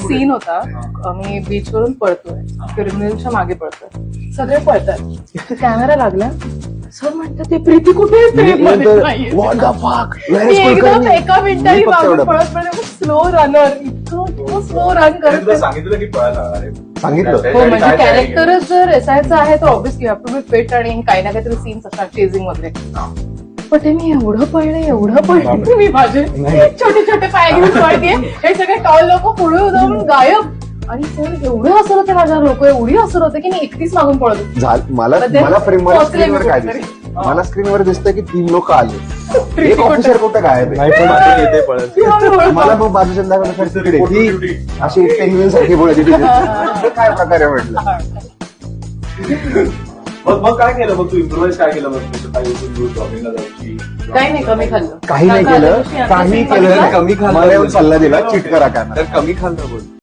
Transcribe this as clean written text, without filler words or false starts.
Scene होता, आम्ही बीचवरून पळतोय, क्रिमिनलच्या मागे पळतोय, सगळे पळतात, कॅमेरा लागला, सर म्हणतात ते प्रीती कुठे आहे? frame मध्ये नाहीये. What the fuck? Where me is एकदम कुलकर्णी? एका मिनिटाने मी फक्त मागून एवढं पळत पळत स्लो रनर, इतकं स्लो रन तुला करत. सांगितलं की पळायला अरे सांगितलं. हो, म्हणजे कॅरेक्टरच जर एसायचं आहे तर obviously have to be fit आणि काही ना काहीतरी सीन्स असतात चेजिंग मध्ये. पण ते मी एवढं पळले मी माझे छोटे छोटे पाय घेऊन पळते, हे सगळे टॉल लोक पुढे जाऊन गायब. आणि सर एवढं असर होते माझ्यावर, लोक एवढी असर होते की मी एकटीच मागून पळत होते. मला पोहोचले मी स्क्रीनवर काय कुठेतरी. दिसतं? मला स्क्रीनवर दिसतं की 3 लोक आले, प्रीती एक ऑफिसर कुठं गायब आहे. येते पळत मला मग बाजूच्या दाखवलं तिकडे ती अशी पेंग्विन सारखी बोलायची तिथे. काय प्रकारे म्हटलं. मग काय केलं मग तू इम्प्रोवाइज काय केलं मग काही जॉगिंगला जायची काही नाही, कमी खाल्लं. काही नाही केलं, काही केलं, बघितलं? कमी खाल्लं, मला येऊन सल्ला दिला चिट करा का तर कमी खाल्लं बोल.